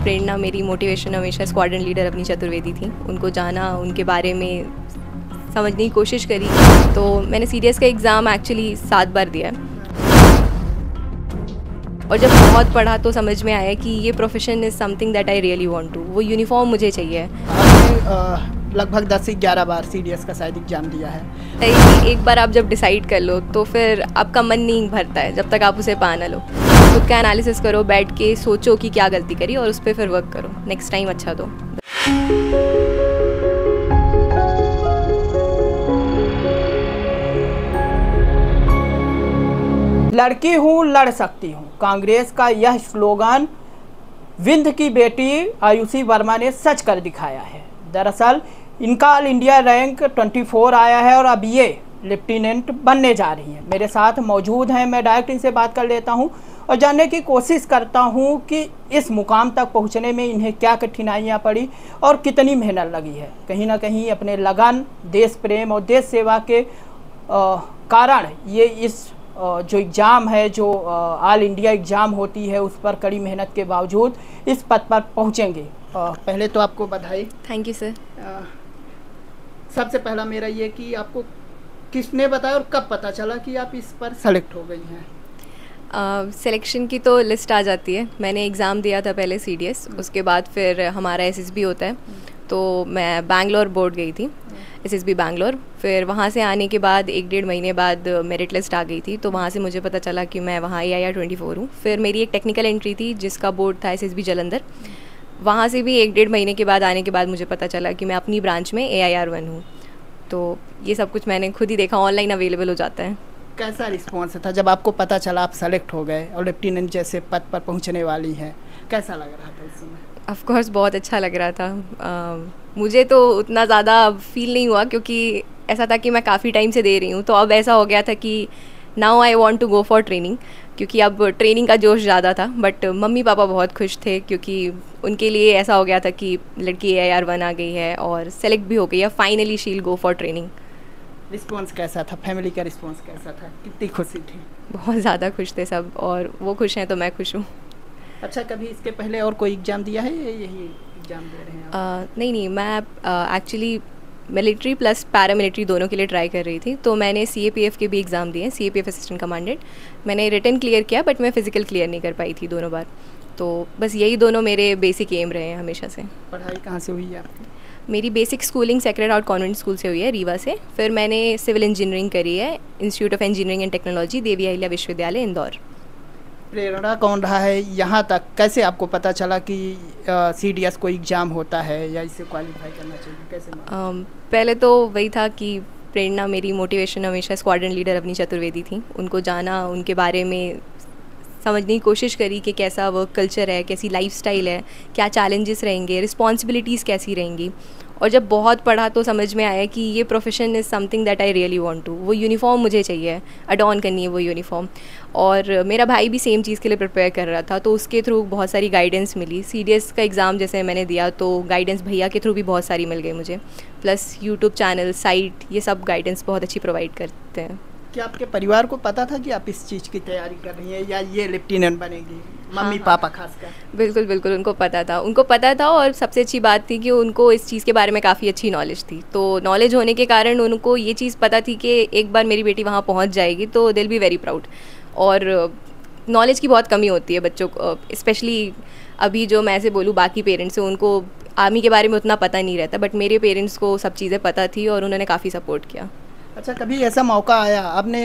प्रेरणा, मेरी मोटिवेशन हमेशा squadron leader अपनी चतुर्वेदी थी। उनको जाना, उनके बारे में समझने की कोशिश करी। तो मैंने सीडीएस का एग्ज़ाम एक्चुअली 7 बार दिया है और जब बहुत पढ़ा तो समझ में आया कि ये profession is something that I really want to. वो यूनिफॉर्म मुझे चाहिए। आपने लगभग 10 से 11 बार सीडीएस का शायद एग्जाम दिया है। एक बार आप जब डिसाइड कर लो तो फिर आपका मन नहीं भरता है जब तक आप उसे पा ना लो। खुद का एनालिसिस करो, बैठ के सोचो कि क्या गलती करी और उस पर फिर वर्क करो, नेक्स्ट टाइम अच्छा दो। लड़की हूँ, लड़ सकती हूँ, कांग्रेस का यह स्लोगन विंध्य की बेटी आयुषी वर्मा ने सच कर दिखाया है। दरअसल इनका ऑल इंडिया रैंक 24 आया है और अब ये लेफ्टिनेंट बनने जा रही हैं। मेरे साथ मौजूद हैं, मैं डायरेक्ट इनसे बात कर लेता हूं और जानने की कोशिश करता हूं कि इस मुकाम तक पहुंचने में इन्हें क्या कठिनाइयां पड़ी और कितनी मेहनत लगी है। कहीं ना कहीं अपने लगन, देश प्रेम और देश सेवा के कारण ये इस जो एग्ज़ाम है, जो ऑल इंडिया एग्ज़ाम होती है, उस पर कड़ी मेहनत के बावजूद इस पद पर पहुंचेंगे। पहले तो आपको बधाई। Thank you sir. सबसे पहला मेरा ये कि आपको किसने बताया और कब पता चला कि आप इस पर सेलेक्ट हो गई हैं? सिलेक्शन की तो लिस्ट आ जाती है। मैंने एग्ज़ाम दिया था पहले सीडीएस, उसके बाद फिर हमारा एसएसबी होता है, तो मैं बैंगलोर बोर्ड गई थी, एसएसबी बैंगलोर। फिर वहाँ से आने के बाद 1-1.5 महीने बाद मेरिट लिस्ट आ गई थी, तो वहाँ से मुझे पता चला कि मैं वहाँ AIR 24 हूँ। फिर मेरी एक टेक्निकल एंट्री थी जिसका बोर्ड था एसएसबी जलंधर। वहाँ से भी 1-1.5 महीने के बाद आने के बाद मुझे पता चला कि मैं अपनी ब्रांच में AIR 1 हूँ। तो ये सब कुछ मैंने खुद ही देखा, ऑनलाइन अवेलेबल हो जाता है। कैसा रिस्पॉन्स था जब आपको पता चला आप सेलेक्ट हो गए और लेफ्टिनेंट जैसे पद पर पहुंचने वाली हैं? कैसा लग रहा था उस समय? ऑफ कोर्स बहुत अच्छा लग रहा था। मुझे तो उतना ज़्यादा फील नहीं हुआ क्योंकि ऐसा था कि मैं काफ़ी टाइम से दे रही हूँ। तो अब ऐसा हो गया था कि now I want to go for training, क्योंकि अब ट्रेनिंग का जोश ज़्यादा था। बट मम्मी पापा बहुत खुश थे क्योंकि उनके लिए ऐसा हो गया था कि लड़की AIR 1 आ गई है और सेलेक्ट भी हो गई है, finally she will go for training. Response कैसा था? फैमिली का रिस्पॉन्स कैसा था? कितनी खुशी थी? बहुत ज़्यादा खुश थे सब, और वो खुश हैं तो मैं खुश हूँ। अच्छा, कभी इसके पहले और कोई एग्ज़ाम दिया है या यही एग्ज़ाम दे रहे हैं आप? नहीं, मैं एक्चुअली मिलिट्री प्लस पैरामिलिट्री दोनों के लिए ट्राई कर रही थी। तो मैंने CAPF के भी एग्ज़ाम दिए, CAPF असिस्टेंट कमांडेंट। मैंने रिटन क्लियर किया बट मैं फ़िज़िकल क्लियर नहीं कर पाई थी दोनों बार। तो बस यही दोनों मेरे बेसिक एम रहे हैं हमेशा से। पढ़ाई कहाँ से हुई है आपकी? मेरी basic schooling sacred heart convent school से हुई है, रीवा से। फिर मैंने सिविल इंजीनियरिंग करी है institute of engineering and technology, Devi Ahilya Vishwavidyalaya, Indore. प्रेरणा कौन रहा है यहाँ तक? कैसे आपको पता चला कि CDS कोई एग्ज़ाम होता है या इसे क्वालिफाई करना चाहिए? कैसे? पहले तो वही था कि प्रेरणा, मेरी मोटिवेशन हमेशा स्क्वाड्रन लीडर अपनी चतुर्वेदी थी। उनको जाना, उनके बारे में समझने की कोशिश करी कि कैसा वर्क कल्चर है, कैसी लाइफस्टाइल है, क्या चैलेंजेस रहेंगे, रिस्पॉन्सिबिलिटीज़ कैसी रहेंगी। और जब बहुत पढ़ा तो समझ में आया कि ये profession is something that I really want to. वो यूनिफॉर्म मुझे चाहिए, अडॉन करनी है वो यूनिफॉर्म। और मेरा भाई भी सेम चीज़ के लिए प्रिपेयर कर रहा था, तो उसके थ्रू बहुत सारी गाइडेंस मिली। CDS का एग्ज़ाम जैसे मैंने दिया तो गाइडेंस भैया के थ्रू भी बहुत सारी मिल गई मुझे, प्लस यूट्यूब चैनल, साइट, ये सब गाइडेंस बहुत अच्छी प्रोवाइड करते हैं। क्या आपके परिवार को पता था कि आप इस चीज़ की तैयारी कर रही हैं या ये लेफ्टिनेंट बनेगी? मम्मी पापा खासकर? बिल्कुल उनको पता था और सबसे अच्छी बात थी कि उनको इस चीज़ के बारे में काफ़ी अच्छी नॉलेज थी। तो नॉलेज होने के कारण उनको ये चीज़ पता थी कि एक बार मेरी बेटी वहाँ पहुँच जाएगी तो they will be very proud. और नॉलेज की बहुत कमी होती है बच्चों को, स्पेशली अभी जो मैं ऐसे बोलूँ बाकी पेरेंट्स हैं, उनको आर्मी के बारे में उतना पता नहीं रहता, बट मेरे पेरेंट्स को सब चीज़ें पता थी और उन्होंने काफ़ी सपोर्ट किया। अच्छा, कभी ऐसा मौका आया, आपने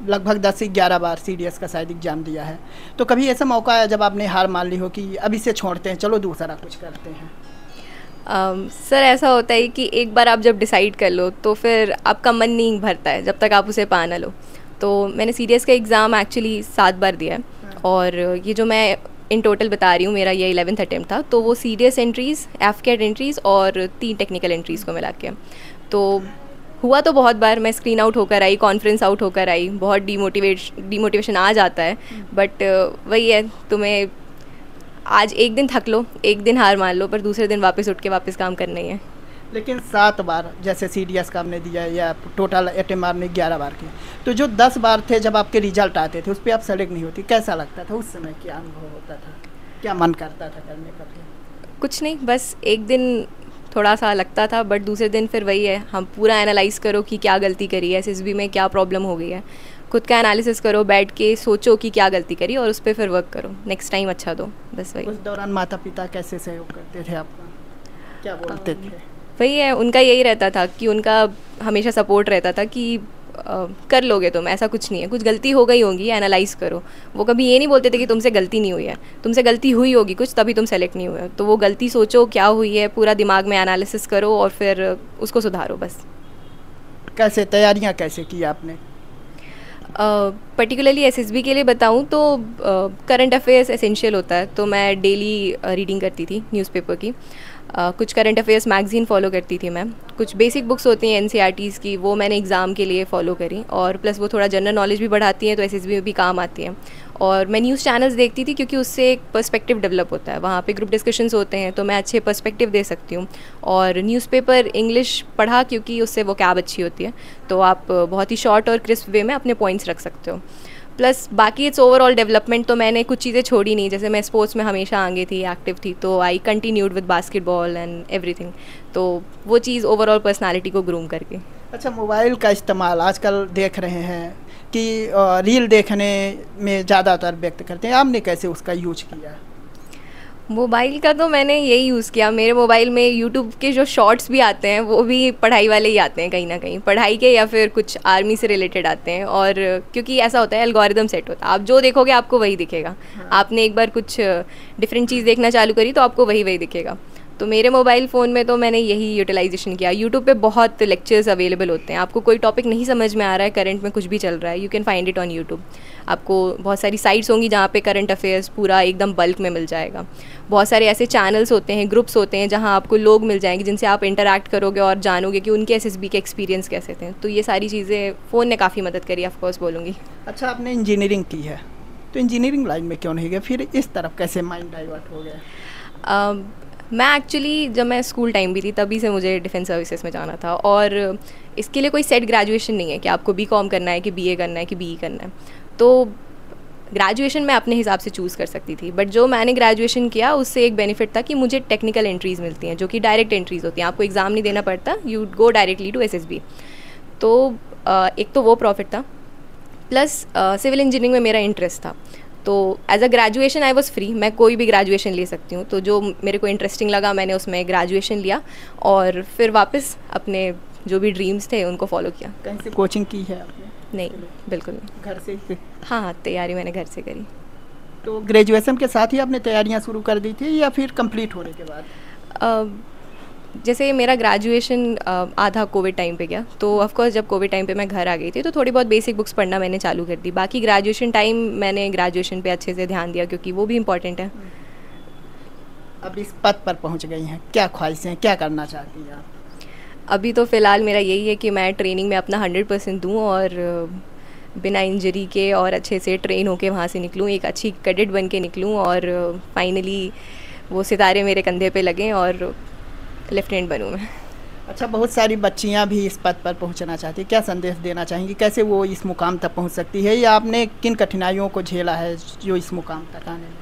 लगभग 10 से 11 बार CDS का शायद एग्ज़ाम दिया है, तो कभी ऐसा मौका आया जब आपने हार मान ली हो कि अब इसे छोड़ते हैं, चलो दूसरा कुछ करते हैं? सर ऐसा होता है कि एक बार आप जब डिसाइड कर लो तो फिर आपका मन नहीं भरता है जब तक आप उसे पा ना लो। तो मैंने CDS का एग्ज़ाम एक्चुअली 7 बार दिया है, और ये जो मैं इन टोटल बता रही हूँ, मेरा ये 11th अटैम्प्ट था। तो वो CDS एंट्रीज़, AFCAT एंट्रीज़ और 3 टेक्निकल एंट्रीज़ को मिला के। तो हुआ तो बहुत बार, मैं स्क्रीन आउट होकर आई, कॉन्फ्रेंस आउट होकर आई, बहुत डीमोटिवेशन आ जाता है। बट वही है, तुम्हें आज एक दिन थक लो, एक दिन हार मान लो, पर दूसरे दिन वापस उठ के वापस काम करना ही है। लेकिन 7 बार जैसे CDS का आपने दिया या टोटल अटेम्प्ट आपने 11 बार की, तो जो 10 बार थे जब आपके रिजल्ट आते थे उस पर आप सेलेक्ट नहीं होती, कैसा लगता था उस समय? क्या अनुभव होता था? क्या मन करता था करने का फिर? कुछ नहीं, बस एक दिन थोड़ा सा लगता था, बट दूसरे दिन फिर वही है, हम पूरा एनालाइज करो कि क्या गलती करी है, एसएसबी में क्या प्रॉब्लम हो गई है, खुद का एनालिसिस करो, बैठ के सोचो कि क्या गलती करी और उस पर फिर वर्क करो, नेक्स्ट टाइम अच्छा दो, बस वही। उस दौरान माता पिता कैसे सहयोग करते थे आपका, क्या बोलते थे? वही है, उनका यही रहता था कि उनका हमेशा सपोर्ट रहता था कि कर लोगे तुम, ऐसा कुछ नहीं है, कुछ गलती हो गई होगी, एनालाइज करो। वो कभी ये नहीं बोलते थे कि तुमसे गलती नहीं हुई है, तुमसे गलती हुई होगी कुछ, तभी तुम सेलेक्ट नहीं हुए हो, तो वो गलती सोचो क्या हुई है, पूरा दिमाग में एनालिसिस करो और फिर उसको सुधारो बस। कैसे तैयारियां कैसे की आपने? पर्टिकुलरली एसएसबी के लिए बताऊं तो करंट अफेयर्स एसेंशियल होता है, तो मैं डेली रीडिंग करती थी न्यूज़पेपर की। कुछ करंट अफेयर्स मैगज़ीन फॉलो करती थी मैं, कुछ बेसिक बुक्स होती हैं एनसीईआरटीज़ की, वो मैंने एग्ज़ाम के लिए फ़ॉलो करी, और प्लस वो थोड़ा जनरल नॉलेज भी बढ़ाती हैं तो एसएसबी में भी काम आती हैं। और मैं न्यूज़ चैनल्स देखती थी क्योंकि उससे एक पर्सपेक्टिव डेवलप होता है, वहाँ पे ग्रुप डिस्कशंस होते हैं तो मैं अच्छे पर्सपेक्टिव दे सकती हूँ। और न्यूज़पेपर इंग्लिश पढ़ा क्योंकि उससे वो कैब अच्छी होती है, तो आप बहुत ही शॉर्ट और क्रिस्प वे में अपने पॉइंट्स रख सकते हो। प्लस बाकी इट्स ओवरऑल डेवलपमेंट, तो मैंने कुछ चीज़ें छोड़ी नहीं, जैसे मैं स्पोर्ट्स में हमेशा आगे थी, एक्टिव थी, तो I continued with basketball and everything, तो वो चीज़ ओवरऑल पर्सनालिटी को ग्रूम करके। अच्छा, मोबाइल का इस्तेमाल आजकल देख रहे हैं कि रील देखने में ज़्यादातर व्यक्त करते हैं, आपने कैसे उसका यूज किया? मोबाइल का तो मैंने यही यूज़ किया, मेरे मोबाइल में यूट्यूब के जो शॉर्ट्स भी आते हैं वो भी पढ़ाई वाले ही आते हैं, कहीं ना कहीं पढ़ाई के या फिर कुछ आर्मी से रिलेटेड आते हैं। और क्योंकि ऐसा होता है, एल्गोरिदम सेट होता है, आप जो देखोगे आपको वही दिखेगा। हाँ। आपने एक बार कुछ डिफरेंट चीज़ देखना चालू करी तो आपको वही दिखेगा। तो मेरे मोबाइल फ़ोन में तो मैंने यही यूटिलाइजेशन किया। यूट्यूब पे बहुत लेक्चर्स अवेलेबल होते हैं, आपको कोई टॉपिक नहीं समझ में आ रहा है, करंट में कुछ भी चल रहा है, you can find it on YouTube. आपको बहुत सारी साइट्स होंगी जहाँ पे करंट अफेयर्स पूरा एकदम बल्क में मिल जाएगा। बहुत सारे ऐसे चैनल्स होते हैं, ग्रुप्स होते हैं जहाँ आपको लोग मिल जाएंगे जिनसे आप इंटरैक्ट करोगे और जानोगे कि उनके एसएसबी के एक्सपीरियंस कैसे थे। तो ये सारी चीज़ें फ़ोन ने काफ़ी मदद करी, ऑफकोर्स बोलूँगी। अच्छा, आपने इंजीनियरिंग की है तो इंजीनियरिंग लाइन में क्यों नहीं गए, फिर इस तरफ कैसे माइंड डाइवर्ट हो गया? मैं एक्चुअली जब मैं स्कूल टाइम भी थी तभी से मुझे डिफेंस सर्विसेज में जाना था, और इसके लिए कोई सेट ग्रेजुएशन नहीं है कि आपको बीकॉम करना है कि बीए करना है कि बीई करना है। तो ग्रेजुएशन मैं अपने हिसाब से चूज़ कर सकती थी, बट जो मैंने ग्रेजुएशन किया उससे एक बेनिफिट था कि मुझे टेक्निकल एंट्रीज़ मिलती हैं जो कि डायरेक्ट एंट्रीज़ होती हैं, आपको एग्ज़ाम नहीं देना पड़ता, you go directly to SSB. तो एक तो वो प्रॉफिट था, प्लस सिविल इंजीनियरिंग में मेरा इंटरेस्ट था, तो as a graduation I was free, मैं कोई भी ग्रेजुएशन ले सकती हूँ। तो जो मेरे को इंटरेस्टिंग लगा मैंने उसमें ग्रेजुएशन लिया और फिर वापस अपने जो भी ड्रीम्स थे उनको फॉलो किया। कहीं से कोचिंग की है आपने? नहीं, बिल्कुल नहीं, घर से ही? हाँ, तैयारी मैंने घर से करी। तो ग्रेजुएशन के साथ ही आपने तैयारियां शुरू कर दी थी या फिर कंप्लीट होने के बाद? जैसे मेरा ग्रेजुएशन आधा कोविड टाइम पे गया, तो ऑफ कोर्स जब कोविड टाइम पे मैं घर आ गई थी तो थोड़ी बहुत बेसिक बुक्स पढ़ना मैंने चालू कर दी। बाकी ग्रेजुएशन टाइम मैंने ग्रेजुएशन पे अच्छे से ध्यान दिया क्योंकि वो भी इम्पॉर्टेंट है। अब इस पद पर पहुंच गई हैं, क्या ख्वाहिशें, क्या करना चाहती हैं आप? अभी तो फ़िलहाल मेरा यही है कि मैं ट्रेनिंग में अपना 100% दूँ और बिना इंजरी के और अच्छे से ट्रेन होके वहाँ से निकलूँ, एक अच्छी कैडेट बन के निकलूँ और फाइनली वो सितारे मेरे कंधे पे लगें और लेफ्टिनेंट बनूँ मैं। अच्छा, बहुत सारी बच्चियां भी इस पद पर पहुंचना चाहती हैं, क्या संदेश देना चाहेंगी, कैसे वो इस मुकाम तक पहुंच सकती है, या आपने किन कठिनाइयों को झेला है जो इस मुकाम तक आने में?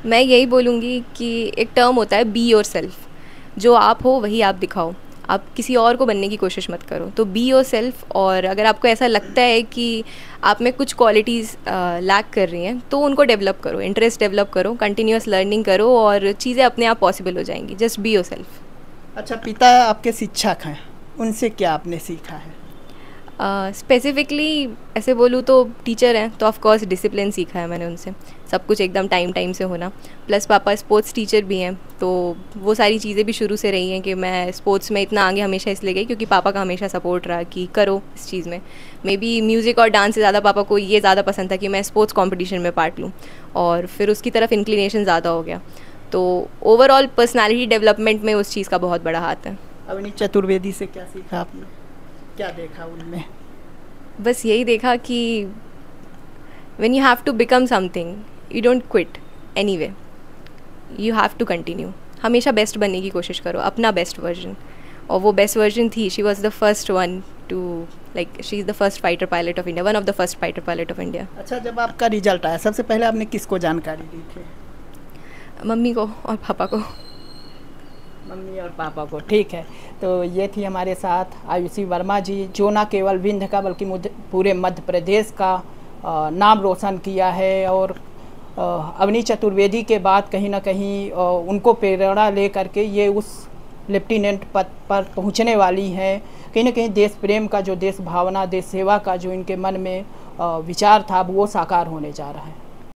मैं यही बोलूँगी कि एक टर्म होता है बी योर सेल्फ, जो आप हो वही आप दिखाओ, आप किसी और को बनने की कोशिश मत करो। तो बी योर सेल्फ, और अगर आपको ऐसा लगता है कि आप में कुछ क्वालिटीज़ लैक कर रही हैं तो उनको डेवलप करो, इंटरेस्ट डेवलप करो, कंटिन्यूस लर्निंग करो और चीज़ें अपने आप पॉसिबल हो जाएंगी। Just be your self. अच्छा, पिता आपके शिक्षक हैं, उनसे क्या आपने सीखा है? स्पेसिफिकली ऐसे बोलूँ तो टीचर हैं, तो ऑफ कोर्स डिसिप्लिन सीखा है मैंने उनसे, सब कुछ एकदम टाइम से होना। प्लस पापा स्पोर्ट्स टीचर भी हैं, तो वो सारी चीज़ें भी शुरू से रही हैं कि मैं स्पोर्ट्स में इतना आगे हमेशा इसलिए गई क्योंकि पापा का हमेशा सपोर्ट रहा कि करो इस चीज़ में। मे बी म्यूज़िक और डांस से ज़्यादा पापा को ये ज़्यादा पसंद था कि मैं स्पोर्ट्स कॉम्पिटिशन में पार्ट लूँ, और फिर उसकी तरफ इंक्लिनेशन ज़्यादा हो गया। तो ओवरऑल पर्सनालिटी डेवलपमेंट में उस चीज़ का बहुत बड़ा हाथ है। अवनी चतुर्वेदी से क्या सीखा आपने, क्या देखा उनमें? बस यही देखा कि when you have to become something, you don't quit anyway, you have to continue। हमेशा बेस्ट बनने की कोशिश करो, अपना बेस्ट वर्जन, और वो बेस्ट वर्जन थी। She was the first one two like she is the first fighter pilot of India, one of the first fighter pilot of India. अच्छा, जब आपका रिजल्ट आया सबसे पहले आपने किसको जानकारी दी थी? मम्मी को और पापा को। मम्मी और पापा को, ठीक है। तो ये थी हमारे साथ आयुषी वर्मा जी, जो ना केवल विंध्य का बल्कि पूरे मध्य प्रदेश का नाम रोशन किया है। और अवनी चतुर्वेदी के बाद कहीं ना कहीं उनको प्रेरणा ले करके ये उस लेफ्टिनेंट पद पर पहुंचने वाली हैं। कहीं ना कहीं देश प्रेम का जो, देश भावना, देश सेवा का जो इनके मन में विचार था वो साकार होने जा रहा है।